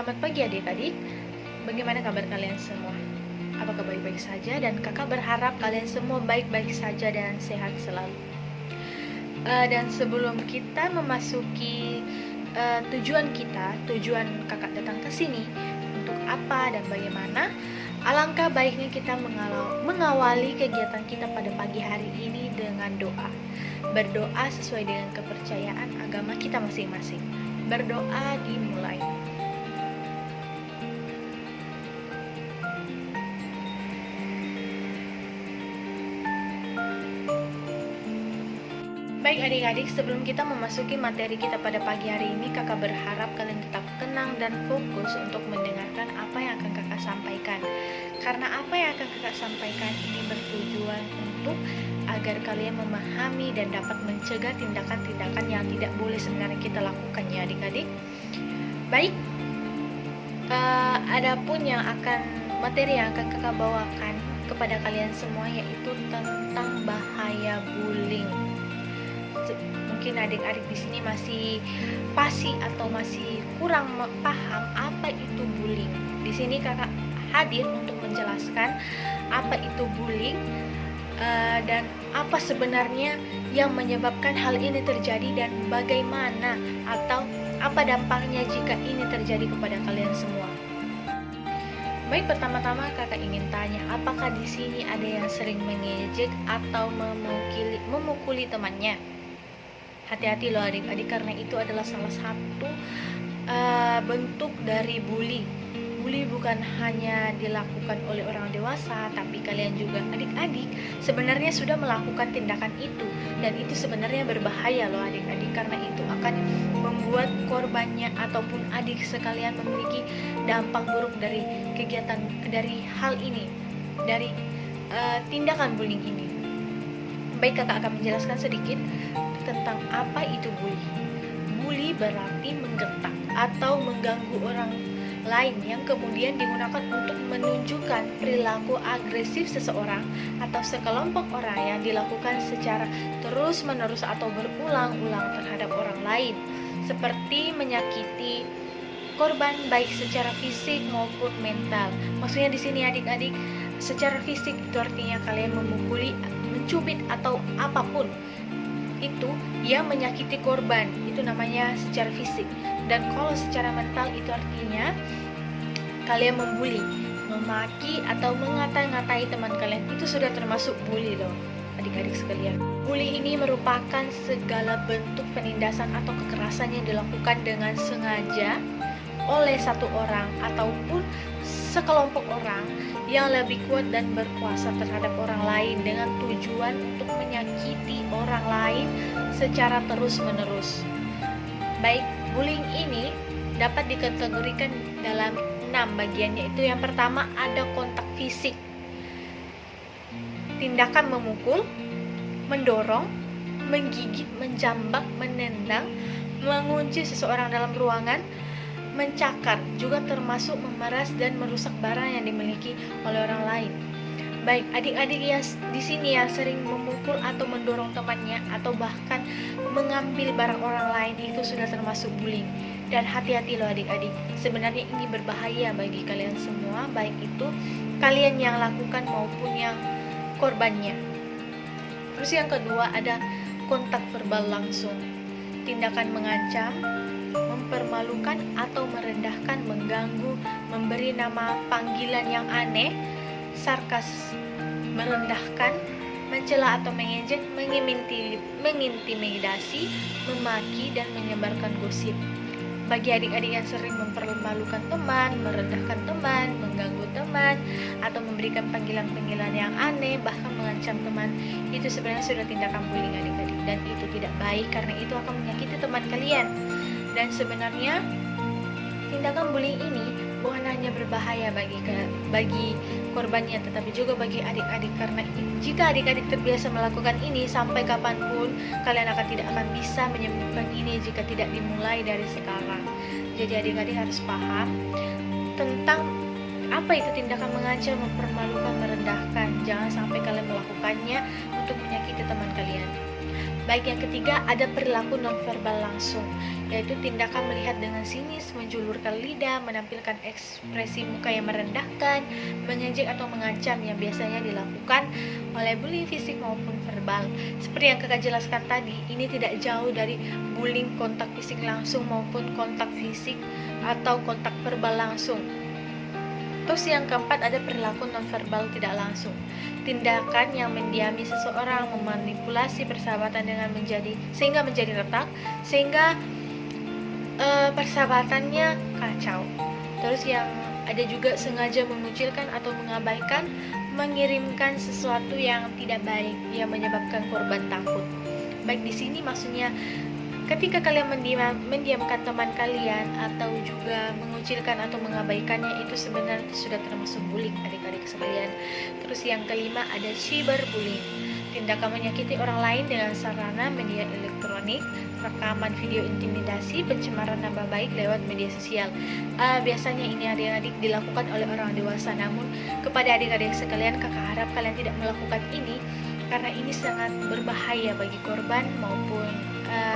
Selamat pagi adik-adik, bagaimana kabar kalian semua? Apakah baik-baik saja? Dan kakak berharap kalian semua baik-baik saja dan sehat selalu. Dan sebelum kita memasuki tujuan kakak datang ke sini untuk apa dan bagaimana, alangkah baiknya kita mengawali kegiatan kita pada pagi hari ini dengan doa. Berdoa sesuai dengan kepercayaan agama kita masing-masing. Berdoa dimulai. Baik adik-adik, sebelum kita memasuki materi kita pada pagi hari ini, kakak berharap kalian tetap tenang dan fokus untuk mendengarkan apa yang akan kakak sampaikan. Karena apa yang akan kakak sampaikan ini bertujuan untuk agar kalian memahami dan dapat mencegah tindakan-tindakan yang tidak boleh sebenarnya kita lakukan ya adik-adik. Baik, adapun materi yang akan kakak bawakan kepada kalian semua yaitu tentang bahaya bullying. Mungkin adik-adik di sini masih pasi atau masih kurang paham apa itu bullying. Di sini kakak hadir untuk menjelaskan apa itu bullying dan apa sebenarnya yang menyebabkan hal ini terjadi dan bagaimana atau apa dampaknya jika ini terjadi kepada kalian semua. Baik, pertama-tama kakak ingin tanya, apakah di sini ada yang sering mengejek atau memukuli temannya? Hati-hati loh adik-adik, karena itu adalah salah satu bentuk dari bully. Bully bukan hanya dilakukan oleh orang dewasa, tapi kalian juga adik-adik sebenarnya sudah melakukan tindakan itu. Dan itu sebenarnya berbahaya loh adik-adik, karena itu akan membuat korbannya ataupun adik sekalian memiliki dampak buruk dari hal ini, dari tindakan bullying ini. Baik, kakak akan menjelaskan sedikit tentang apa itu bully. Bully berarti menggertak atau mengganggu orang lain yang kemudian digunakan untuk menunjukkan perilaku agresif seseorang atau sekelompok orang yang dilakukan secara terus-menerus atau berulang-ulang terhadap orang lain, seperti menyakiti korban baik secara fisik maupun mental. Maksudnya di sini adik-adik, secara fisik itu artinya kalian memukuli, mencubit atau apapun itu yang menyakiti korban, itu namanya secara fisik. Dan kalau secara mental itu artinya kalian membuli, memaki atau mengata-ngatai teman kalian, itu sudah termasuk bully loh adik-adik sekalian. Bully ini merupakan segala bentuk penindasan atau kekerasan yang dilakukan dengan sengaja oleh satu orang ataupun sekelompok orang yang lebih kuat dan berkuasa terhadap orang lain dengan tujuan untuk menyakiti orang lain secara terus-menerus. Baik, bullying ini dapat dikategorikan dalam 6 bagian, yaitu yang pertama ada kontak fisik. Tindakan memukul, mendorong, menggigit, menjambak, menendang, mengunci seseorang dalam ruangan, mencakar, juga termasuk memeras dan merusak barang yang dimiliki oleh orang lain. Baik, adik-adik yang di sini yang sering memukul atau mendorong temannya atau bahkan mengambil barang orang lain, itu sudah termasuk bullying. Dan hati-hati loh adik-adik, sebenarnya ini berbahaya bagi kalian semua, baik itu kalian yang lakukan maupun yang korbannya. Terus yang kedua ada kontak verbal langsung. Tindakan mengancam, mempermalukan atau merendahkan, mengganggu, memberi nama panggilan yang aneh, sarkas, merendahkan, mencela atau mengejek, mengintimidasi, memaki, dan menyebarkan gosip. Bagi adik-adik yang sering mempermalukan teman, merendahkan teman, mengganggu teman, atau memberikan panggilan-panggilan yang aneh, bahkan mengancam teman, itu sebenarnya sudah tindakan bullying adik-adik, dan itu tidak baik karena itu akan menyakiti teman kalian. Dan sebenarnya tindakan bullying ini bukan hanya berbahaya bagi korbannya, tetapi juga bagi adik-adik, karena jika adik-adik terbiasa melakukan ini, sampai kapanpun kalian tidak akan bisa menyembuhkan ini jika tidak dimulai dari sekarang. Jadi adik-adik harus paham tentang apa itu tindakan mengancam, mempermalukan, merendahkan. Jangan sampai kalian melakukannya untuk menyakiti teman kalian. Baik, yang ketiga ada perilaku nonverbal langsung. yaitu tindakan melihat dengan sinis, menjulurkan lidah, menampilkan ekspresi muka yang merendahkan, mengejek atau mengancam yang biasanya dilakukan oleh bullying fisik maupun verbal. Seperti yang kakak jelaskan tadi, ini tidak jauh dari bullying kontak fisik langsung maupun kontak fisik atau kontak verbal langsung. Terus yang keempat ada perilaku nonverbal tidak langsung. Tindakan yang mendiami seseorang, memanipulasi persahabatan sehingga menjadi retak, sehingga persahabatannya kacau. Terus yang ada juga sengaja mengucilkan atau mengabaikan, mengirimkan sesuatu yang tidak baik yang menyebabkan korban takut. Baik di sini maksudnya ketika kalian mendiamkan teman kalian atau juga mengucilkan atau mengabaikannya, itu sebenarnya sudah termasuk bullying adik-adik sekalian. Terus yang kelima ada cyberbullying. Tindakan menyakiti orang lain dengan sarana media elektronik, rekaman video intimidasi, pencemaran nama baik lewat media sosial. Biasanya ini adik-adik dilakukan oleh orang dewasa, namun kepada adik-adik sekalian kakak harap kalian tidak melakukan ini, karena ini sangat berbahaya bagi korban maupun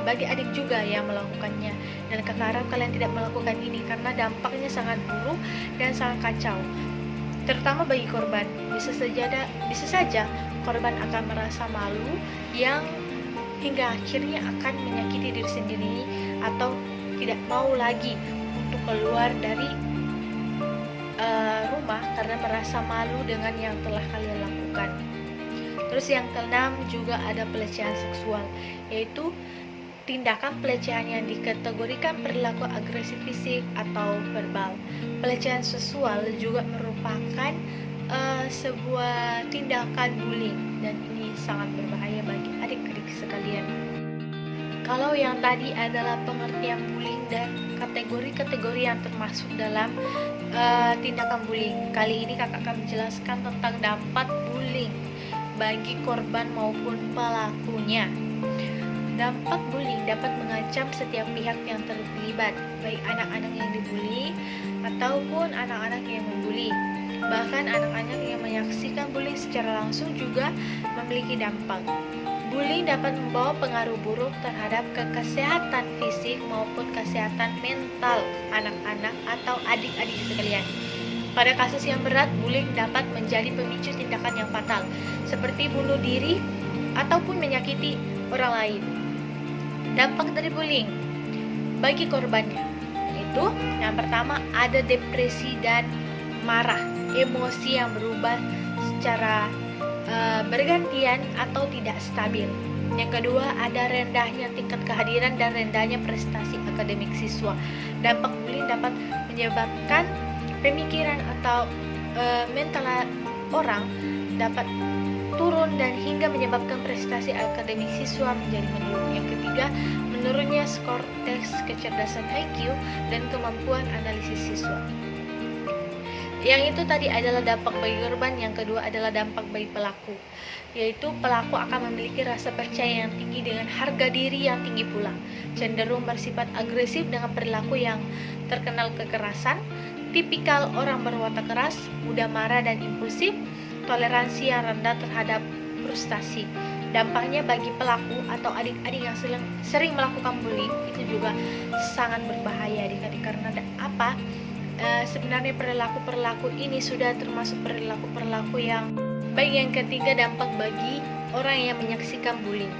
bagi adik juga yang melakukannya. Dan kakak harap kalian tidak melakukan ini karena dampaknya sangat buruk dan sangat kacau, terutama bagi korban. Bisa saja korban akan merasa malu yang hingga akhirnya akan menyakiti diri sendiri atau tidak mau lagi untuk keluar dari rumah karena merasa malu dengan yang telah kalian lakukan. Terus yang keenam juga ada pelecehan seksual, yaitu tindakan pelecehan yang dikategorikan perilaku agresif fisik atau verbal. Pelecehan seksual juga merupakan sebuah tindakan bullying, dan ini sangat berbahaya bagi adik-adik sekalian. Kalau yang tadi adalah pengertian bullying dan kategori-kategori yang termasuk dalam tindakan bullying, kali ini kakak akan menjelaskan tentang dampak bullying bagi korban maupun pelakunya. Dampak bullying dapat mengancam setiap pihak yang terlibat, baik anak-anak yang dibully ataupun anak-anak yang membuli. Bahkan anak-anak yang menyaksikan bullying secara langsung juga memiliki dampak. Bullying dapat membawa pengaruh buruk terhadap kesehatan fisik maupun kesehatan mental anak-anak atau adik-adik sekalian. Pada kasus yang berat, bullying dapat menjadi pemicu tindakan yang fatal, seperti bunuh diri ataupun menyakiti orang lain. Dampak dari bullying bagi korbannya, yaitu yang pertama ada depresi dan marah, emosi yang berubah secara bergantian atau tidak stabil. Yang kedua ada rendahnya tingkat kehadiran dan rendahnya prestasi akademik siswa. Dampak bullying dapat menyebabkan pemikiran atau mental orang dapat turun dan hingga menyebabkan prestasi akademik siswa menjadi menurun. Yang ketiga, menurunnya skor tes kecerdasan IQ dan kemampuan analisis siswa. Yang itu tadi adalah dampak bagi korban. Yang kedua adalah dampak bagi pelaku, yaitu pelaku akan memiliki rasa percaya yang tinggi dengan harga diri yang tinggi pula, cenderung bersifat agresif dengan perilaku yang terkenal kekerasan, tipikal orang berwatak keras, mudah marah dan impulsif, toleransi yang rendah terhadap frustasi. Dampaknya bagi pelaku atau adik-adik yang sering melakukan bullying itu juga sangat berbahaya adik-adik, karena apa? Sebenarnya perilaku ini sudah termasuk perilaku yang baik. Yang ketiga, dampak bagi orang yang menyaksikan bullying.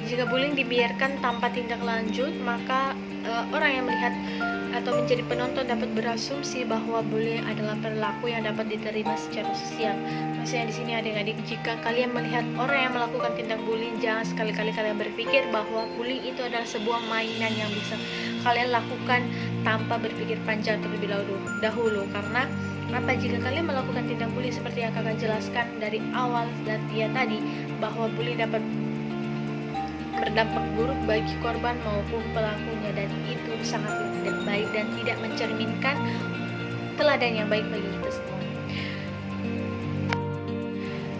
Jika bullying dibiarkan tanpa tindak lanjut, maka orang yang melihat atau menjadi penonton dapat berasumsi bahwa bullying adalah perilaku yang dapat diterima secara sosial. Maksudnya di sini adik-adik, jika kalian melihat orang yang melakukan tindak bullying, jangan sekali-kali kalian berpikir bahwa bullying itu adalah sebuah mainan yang bisa kalian lakukan tanpa berpikir panjang terlebih dahulu. Karena apa, jika kalian melakukan tindak bullying seperti yang kakak jelaskan dari awal dan tadi, bahwa bullying dapat berdampak buruk bagi korban maupun pelakunya, dan itu sangat tidak baik dan tidak mencerminkan teladan yang baik bagi kita semua.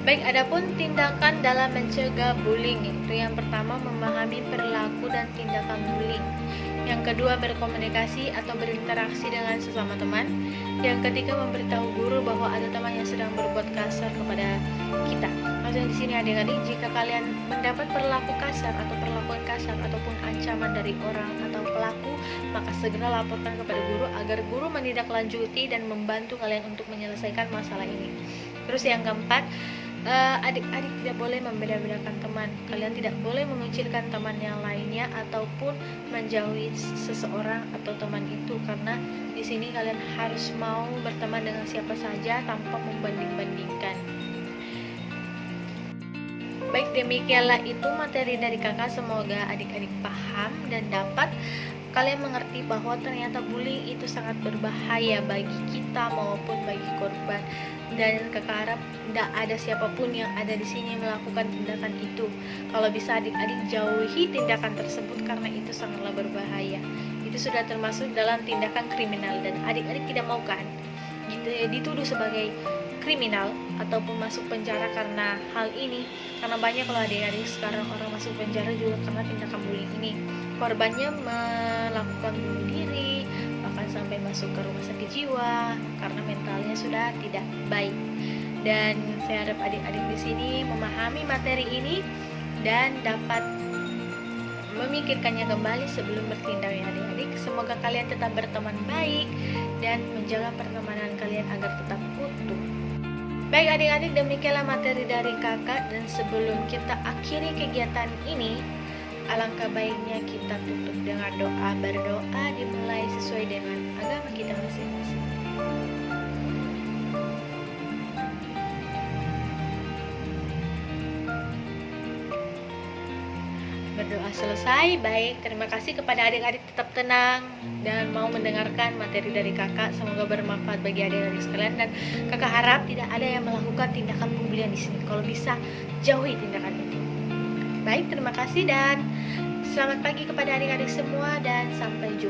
Baik, adapun tindakan dalam mencegah bullying, itu yang pertama memahami perilaku dan tindakan bullying. Yang kedua, berkomunikasi atau berinteraksi dengan sesama teman. Yang ketiga, memberitahu guru bahwa ada teman yang sedang berbuat kasar kepada kita. Maksudnya di sini adik-adik, jika kalian mendapat perilaku kasar atau perlakuan kasar ataupun ancaman dari orang atau pelaku, maka segera laporkan kepada guru agar guru menindaklanjuti dan membantu kalian untuk menyelesaikan masalah ini. Terus yang keempat, adik-adik tidak boleh membeda-bedakan teman. Kalian tidak boleh mengucilkan teman yang lainnya ataupun menjauhi seseorang atau teman itu, karena di sini kalian harus mau berteman dengan siapa saja tanpa membanding-bandingkan. Baik, demikianlah itu materi dari kakak. Semoga adik-adik paham dan dapat kalian mengerti bahwa ternyata bullying itu sangat berbahaya bagi kita maupun bagi korban. Dan kakak harap tidak ada siapapun yang ada di sini melakukan tindakan itu. Kalau bisa adik-adik jauhi tindakan tersebut karena itu sangatlah berbahaya. Itu sudah termasuk dalam tindakan kriminal dan adik-adik tidak mau kan dituduh sebagai kriminal ataupun masuk penjara karena hal ini. Karena banyak kalau adik-adik sekarang orang masuk penjara juga karena tindakan bullying ini. Korbannya melakukan bunuh diri, bahkan sampai masuk ke rumah sakit jiwa karena mentalnya sudah tidak baik. Dan saya harap adik-adik di sini memahami materi ini dan dapat memikirkannya kembali sebelum bertindak ya adik-adik. Semoga kalian tetap berteman baik dan menjaga pertemanan kalian agar tetap utuh. Baik adik-adik, demikianlah materi dari kakak. Dan sebelum kita akhiri kegiatan ini, alangkah baiknya kita tutup dengan doa. Berdoa dimulai sesuai dengan agama kita masing-masing. Berdoa selesai. Baik, terima kasih kepada adik-adik, tetap tenang dan mau mendengarkan materi dari kakak. Semoga bermanfaat bagi adik-adik sekalian, dan kakak harap tidak ada yang melakukan tindakan pembulian di sini. Kalau bisa jauhi tindakan itu. Baik, terima kasih dan selamat pagi kepada adik-adik semua dan sampai jumpa.